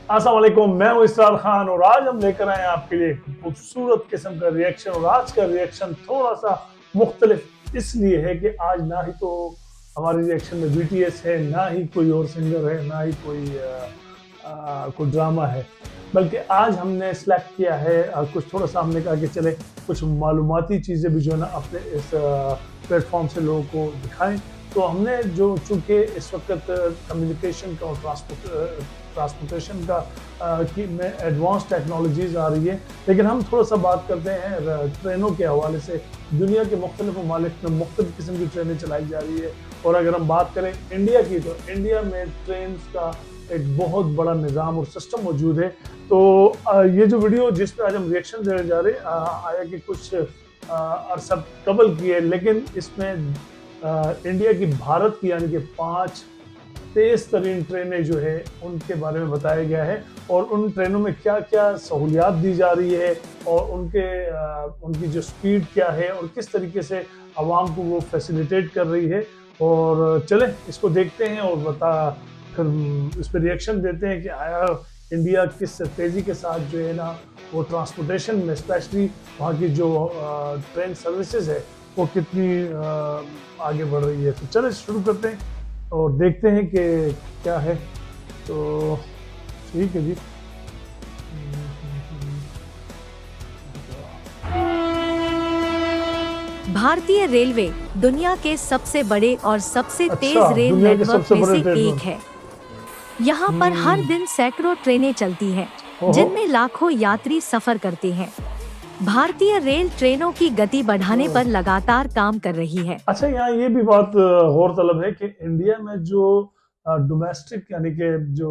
अस्सलाम वालेकुम, मैं हूं इसरार खान और आज हम लेकर आए हैं आपके लिए एक खूबसूरत किस्म का रिएक्शन। और आज का रिएक्शन थोड़ा सा मुख्तलिफ इसलिए है कि आज ना ही तो हमारे रिएक्शन में बीटीएस है, ना ही कोई और सिंगर है, ना ही कोई ड्रामा है, बल्कि आज हमने सेलेक्ट किया है कुछ थोड़ा सा। हमने कहा कि चले कुछ मालूमाती चीज़ें भी जो है ना अपने इस प्लेटफॉर्म से लोगों को दिखाएं। तो हमने जो चूँकि इस वक्त कम्युनिकेशन का और ट्रांसपोर्टेशन का की में एडवांस टेक्नोलॉजीज़ आ रही है, लेकिन हम थोड़ा सा बात करते हैं ट्रेनों के हवाले से। दुनिया के मुख्तलिफ ममालिक में मुख्तलिफ किस्म की ट्रेनें चलाई जा रही है, और अगर हम बात करें इंडिया की तो इंडिया में ट्रेन का एक बहुत बड़ा निज़ाम और सिस्टम मौजूद है। तो ये जो वीडियो जिस पर आज हम रिएक्शन देने जा रहे हैं आया कि कुछ अरसा कबल की है, लेकिन इसमें इंडिया की भारत की यानी कि 5 तेज़ तरीन ट्रेनें जो है उनके बारे में बताया गया है, और उन ट्रेनों में क्या क्या सहूलियात दी जा रही है, और उनकी जो स्पीड क्या है, और किस तरीके से आवाम को वो फैसिलिटेट कर रही है। और चले इसको देखते हैं और फिर इस पर रिएक्शन देते हैं कि आया इंडिया किस तेज़ी के साथ जो है ना वो ट्रांसपोर्टेशन में, स्पेशली वहाँ की जो ट्रेन सर्विसेज है वो कितनी आगे बढ़ रही है। तो चले शुरू करते हैं और देखते हैं कि क्या है। तो ठीक है जी। भारतीय रेलवे दुनिया के सबसे बड़े और सबसे तेज रेल दुनिया के नेटवर्क सबसे में बड़े से ट्रेन एक है। यहाँ पर हर दिन सैकड़ों ट्रेनें चलती हैं, जिनमें लाखों यात्री सफर करते हैं। भारतीय रेल ट्रेनों की गति बढ़ाने पर लगातार काम कर रही है। अच्छा, यहाँ ये भी बात गौरतलब है कि इंडिया में जो डोमेस्टिक यानी कि जो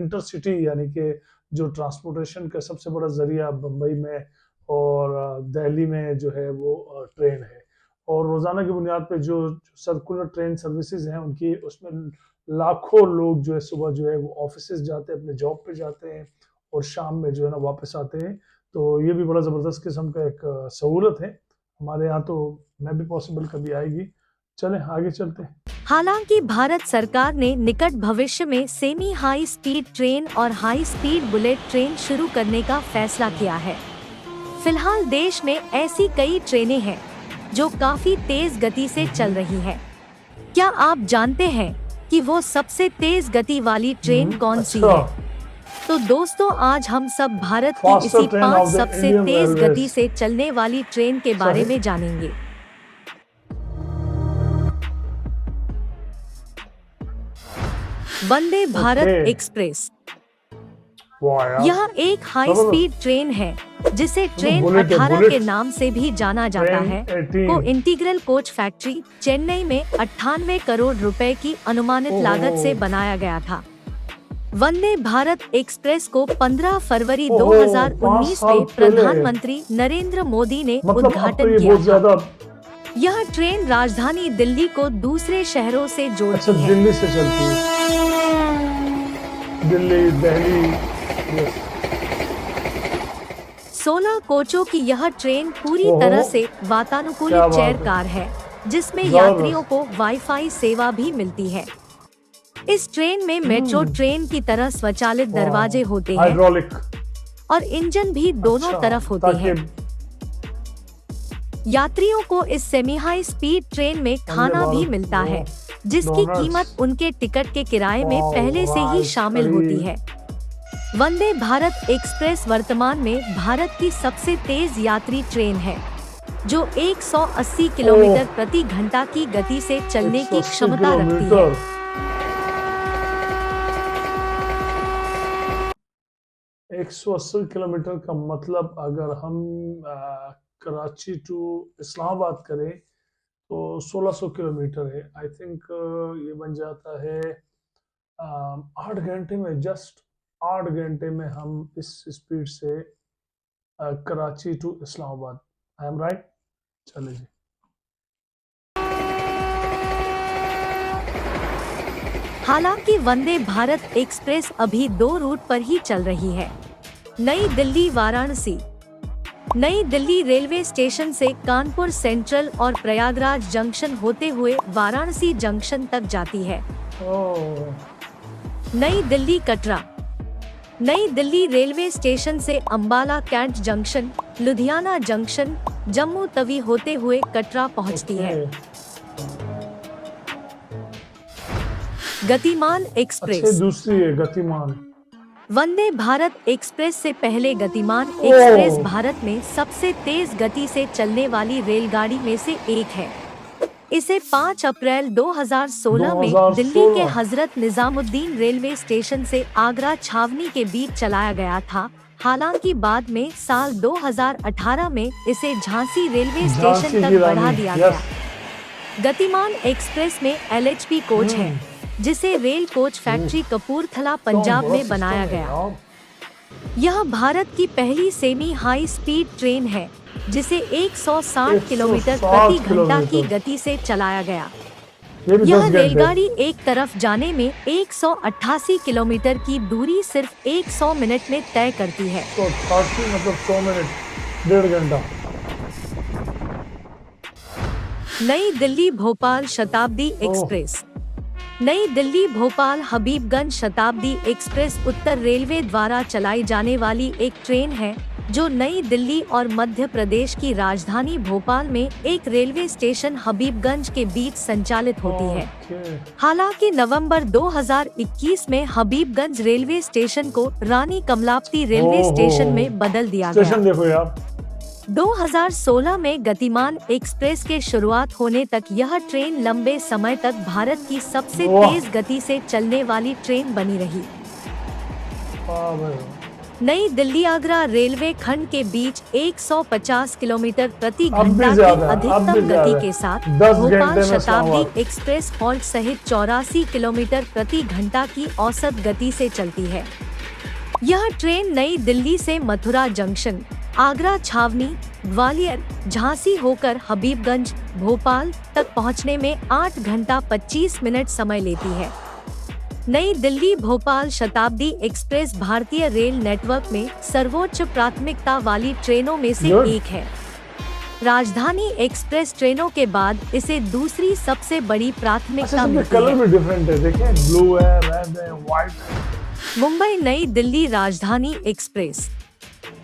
इंटरसिटी यानी कि जो ट्रांसपोर्टेशन का सबसे बड़ा जरिया बम्बई में और दिल्ली में जो है वो ट्रेन है। और रोज़ाना की बुनियाद पे जो सर्कुलर ट्रेन सर्विसेज हैं उनकी, उसमें लाखों लोग जो है सुबह जो है वो ऑफिस जाते हैं, अपने जॉब पे जाते हैं, और शाम में जो है ना वापस आते हैं। तो ये भी बड़ा ज़बरदस्त किस्म का एक सहूलत है हमारे यहाँ। तो मैं भी पॉसिबल कभी आएगी। चलें आगे चलते हैं। हालांकि भारत सरकार ने निकट भविष्य में सेमी हाई स्पीड ट्रेन और हाई स्पीड बुलेट ट्रेन शुरू करने का फैसला किया है। फिलहाल देश में ऐसी कई ट्रेनें हैं जो काफी तेज गति से चल रही है। क्या आप जानते हैं कि वो सबसे तेज गति वाली ट्रेन कौन सी है? तो दोस्तों, आज हम सब भारत की इसी 5 सबसे तेज गति से चलने वाली ट्रेन के बारे में जानेंगे। वंदे भारत एक्सप्रेस। यह एक हाई स्पीड ट्रेन है जिसे ट्रेन 18 के नाम से भी जाना जाता है। को इंटीग्रल कोच फैक्ट्री चेन्नई में 98 करोड़ रुपए की अनुमानित लागत से बनाया गया था। वंदे भारत एक्सप्रेस को 15 फरवरी 2019 में प्रधानमंत्री नरेंद्र मोदी ने उद्घाटन किया था। यह ट्रेन राजधानी दिल्ली को दूसरे शहरों से जोड़ती है। दिल्ली से चलती है, दिल्ली, दिल्ली। 16 कोचों की यह ट्रेन पूरी तरह से वातानुकूलित चेयर कार है, जिसमें यात्रियों को वाईफाई सेवा भी मिलती है। इस ट्रेन में मेट्रो ट्रेन की तरह स्वचालित दरवाजे होते हैं और इंजन भी दोनों तरफ होते हैं। यात्रियों को इस सेमी हाई स्पीड ट्रेन में खाना भी मिलता है, जिसकी कीमत उनके टिकट के किराए में पहले से ही शामिल होती है। वंदे भारत एक्सप्रेस वर्तमान में भारत की सबसे तेज यात्री ट्रेन है, जो 180 किलोमीटर प्रति घंटा की गति से चलने की क्षमता रखती है। 180 किलोमीटर का मतलब अगर हम कराची टू इस्लामाबाद करें तो 1600 किलोमीटर है। आई थिंक ये बन जाता है 8 घंटे में, जस्ट 8 घंटे में हम इस स्पीड से Karachi to Islamabad. I am right? चले जी। हालांकि वंदे भारत एक्सप्रेस अभी 2 रूट पर ही चल रही है। नई दिल्ली वाराणसी। नई दिल्ली रेलवे स्टेशन से कानपुर सेंट्रल और प्रयागराज जंक्शन होते हुए वाराणसी जंक्शन तक जाती है। नई दिल्ली कटरा। नई दिल्ली रेलवे स्टेशन से Ambala cantt junction, Ludhiana junction, Jammu Tawi होते हुए कटरा पहुंचती है। गतिमान एक्सप्रेस। दूसरी है गतिमान। वंदे भारत एक्सप्रेस से पहले गतिमान एक्सप्रेस भारत में सबसे तेज गति से चलने वाली रेलगाड़ी में से एक है। इसे 5 अप्रैल 2016 में दिल्ली के हजरत निजामुद्दीन रेलवे स्टेशन से आगरा छावनी के बीच चलाया गया था। हालांकि बाद में साल 2018 में इसे झांसी रेलवे स्टेशन तक बढ़ा दिया गया। गतिमान एक्सप्रेस में LHP कोच है, जिसे rail coach factory Kapurthala Punjab में बनाया गया। यह भारत की पहली सेमी हाई स्पीड ट्रेन है जिसे 160 किलोमीटर प्रति घंटा की गति से चलाया गया। यह रेलगाड़ी एक तरफ जाने में 188 किलोमीटर की दूरी सिर्फ 100 मिनट में तय करती है। तो 80 मतलब 100 मिनट, 1.5 घंटा। नई दिल्ली भोपाल शताब्दी एक्सप्रेस। नई दिल्ली भोपाल हबीबगंज शताब्दी एक्सप्रेस उत्तर रेलवे द्वारा चलाई जाने वाली एक ट्रेन है जो नई दिल्ली और मध्य प्रदेश की राजधानी भोपाल में एक रेलवे स्टेशन हबीबगंज के बीच संचालित होती है। हालांकि नवंबर 2021 में हबीबगंज रेलवे स्टेशन को रानी कमलापति रेलवे स्टेशन में बदल दिया गया। देखो यार। 2016 में गतिमान एक्सप्रेस के शुरुआत होने तक यह ट्रेन लंबे समय तक भारत की सबसे तेज गति से चलने वाली ट्रेन बनी रही। नई दिल्ली आगरा रेलवे खंड के बीच 150 किलोमीटर प्रति घंटा की अधिकतम गति के साथ भोपाल शताब्दी एक्सप्रेस हॉल्ट सहित 84 किलोमीटर प्रति घंटा की औसत गति से चलती है। यह ट्रेन नई दिल्ली से मथुरा जंक्शन, आगरा छावनी, ग्वालियर, झांसी होकर हबीबगंज, भोपाल तक पहुंचने में 8 घंटा 25 मिनट समय लेती है। नई दिल्ली भोपाल शताब्दी एक्सप्रेस भारतीय रेल नेटवर्क में सर्वोच्च प्राथमिकता वाली ट्रेनों में से एक है। राजधानी एक्सप्रेस ट्रेनों के बाद इसे दूसरी सबसे बड़ी प्राथमिकता मिलती है। कलर भी डिफरेंट है, देखिए ब्लू है, रेड है, व्हाइट है। मुंबई नई दिल्ली राजधानी एक्सप्रेस।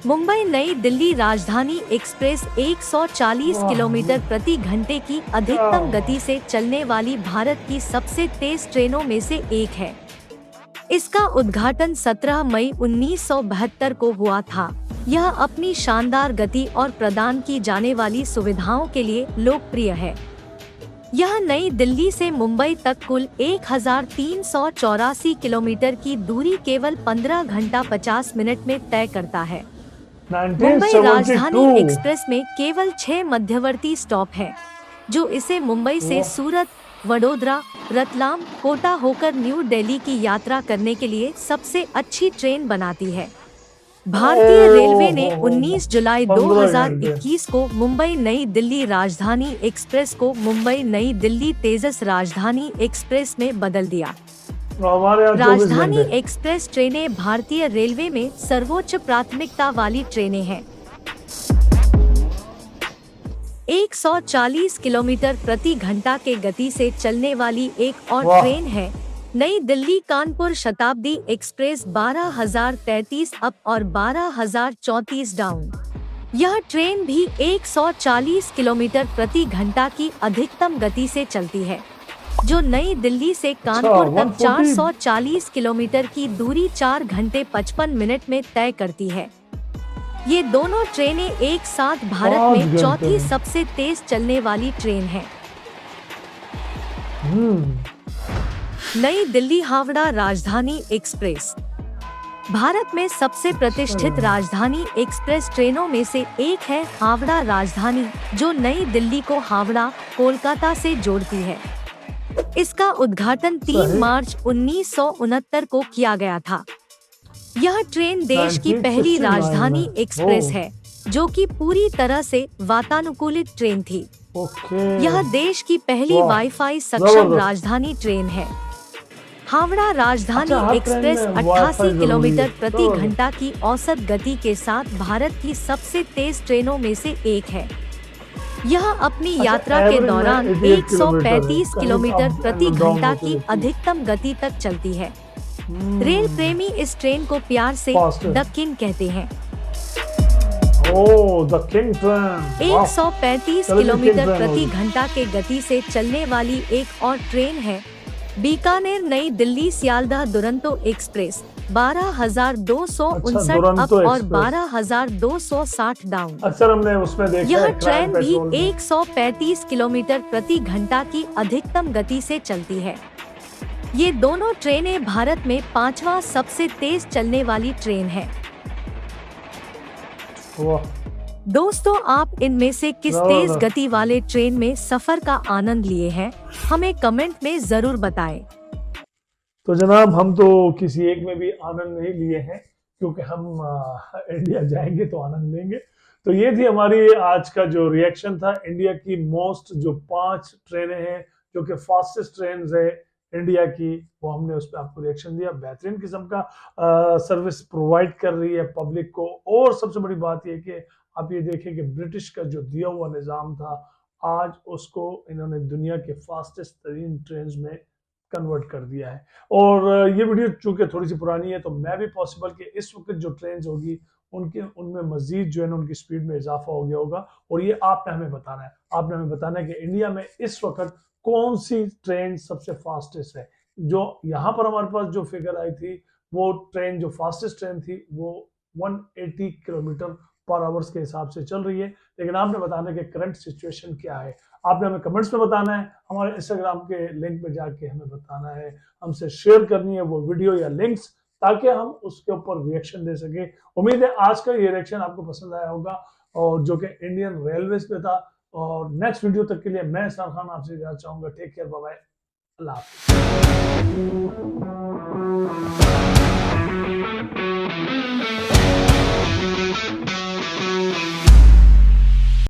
मुंबई नई दिल्ली राजधानी एक्सप्रेस 140 किलोमीटर प्रति घंटे की अधिकतम गति से चलने वाली भारत की सबसे तेज ट्रेनों में से एक है। इसका उद्घाटन 17 मई 1972 को हुआ था। यह अपनी शानदार गति और प्रदान की जाने वाली सुविधाओं के लिए लोकप्रिय है। यह नई दिल्ली से मुंबई तक कुल 1384 किलोमीटर की दूरी केवल 15 घंटा 50 मिनट में तय करता है। मुंबई राजधानी एक्सप्रेस में केवल 6 मध्यवर्ती स्टॉप हैं, जो इसे मुंबई से सूरत, वडोदरा, रतलाम, कोटा होकर न्यू दिल्ली की यात्रा करने के लिए सबसे अच्छी ट्रेन बनाती है। भारतीय रेलवे ने 19 जुलाई 2021 को मुंबई नई दिल्ली राजधानी एक्सप्रेस को मुंबई नई दिल्ली तेजस राजधानी एक्सप्रेस में बदल दिया। राजधानी एक्सप्रेस ट्रेनें भारतीय रेलवे में सर्वोच्च प्राथमिकता वाली ट्रेनें हैं। 140 किलोमीटर प्रति घंटा के गति से चलने वाली एक और ट्रेन है नई दिल्ली कानपुर शताब्दी एक्सप्रेस 12,033 अप और 12,034 डाउन। यह ट्रेन भी 140 किलोमीटर प्रति घंटा की अधिकतम गति से चलती है, जो नई दिल्ली से कानपुर तक 440 किलोमीटर की दूरी 4 घंटे 55 मिनट में तय करती है। ये दोनों ट्रेनें एक साथ भारत में चौथी सबसे तेज चलने वाली ट्रेन है। नई दिल्ली हावड़ा राजधानी एक्सप्रेस भारत में सबसे प्रतिष्ठित राजधानी एक्सप्रेस ट्रेनों में से एक है हावड़ा राजधानी, जो नई दिल्ली को हावड़ा, कोलकाता से जोड़ती है। इसका उद्घाटन 3 मार्च 1969 को किया गया था। यह ट्रेन देश की पहली राजधानी एक्सप्रेस है, जो कि पूरी तरह से वातानुकूलित ट्रेन थी। यह देश की पहली वाईफाई सक्षम राजधानी ट्रेन है। हावड़ा राजधानी एक्सप्रेस 88 किलोमीटर प्रति घंटा की औसत गति के साथ भारत की सबसे तेज ट्रेनों में से एक है। यह अपनी यात्रा के दौरान 135 किलोमीटर प्रति घंटा की अधिकतम गति तक चलती है। रेल प्रेमी इस ट्रेन को प्यार से Faster. द किंग कहते हैं। ओह, द किंग ट्रेन 135 किलोमीटर प्रति घंटा के गति से चलने वाली एक और ट्रेन है बीकानेर नई दिल्ली सियालदह दुरंतो एक्सप्रेस 12,259 अप और 12,260 डाउन। अक्सर हमने उसमें देखा यह है ट्रेन भी पेट्रोल में। 135 किलोमीटर प्रति घंटा की अधिकतम गति से चलती है। ये दोनों ट्रेनें भारत में 5वां सबसे तेज चलने वाली ट्रेन है। वाह। दोस्तों, आप इनमें से किस तेज गति वाले ट्रेन में सफर का आनंद लिए हैं, हमें कमेंट में जरूर बताएं। तो जनाब, हम तो किसी एक में भी आनंद नहीं लिए हैं, क्योंकि हम इंडिया जाएंगे तो आनंद लेंगे। तो ये थी हमारी आज का जो रिएक्शन था इंडिया की मोस्ट जो 5 ट्रेनें हैं जो कि फास्टेस्ट ट्रेन है इंडिया की, वो हमने उस पर आपको रिएक्शन दिया। बेहतरीन किस्म का सर्विस प्रोवाइड कर रही है पब्लिक को। और सबसे बड़ी बात यह कि आप ये देखें कि ब्रिटिश का जो दिया हुआ निज़ाम था, आज उसको इन्होंने दुनिया के फास्टेस्ट तरीन ट्रेन में कन्वर्ट कर दिया है। और ये वीडियो चूंकि थोड़ी सी पुरानी है, तो मैं भी पॉसिबल कि इस वक्त जो ट्रेन होगी उनमें मजीद जो है ना उनकी स्पीड में इजाफा हो गया होगा। और ये आपने हमें बताना है, आपने हमें बताना है कि इंडिया में इस वक्त कौन सी ट्रेन सबसे फास्टेस्ट है। जो यहाँ पर हमारे पास जो फिगर आई थी, वो ट्रेन जो फास्टेस्ट ट्रेन थी वो 180 किलोमीटर पर आवर्स के हिसाब से चल रही है। लेकिन आपने बताना है कि करंट सिचुएशन क्या है, आपने हमें कमेंट्स में बताना है, हमारे इंस्टाग्राम के लिंक पे जाके हमें बताना है, हमसे शेयर करनी है वो वीडियो या लिंक्स, ताकि हम उसके ऊपर रिएक्शन दे सके। उम्मीद है आज का ये रिएक्शन आपको पसंद आया होगा, और जो कि इंडियन रेलवेज पे था। और नेक्स्ट वीडियो तक के लिए मैं इरफान खान आपसे जाना चाहूंगा। टेक केयर, बाय बाय, अल्लाह हाफिज़।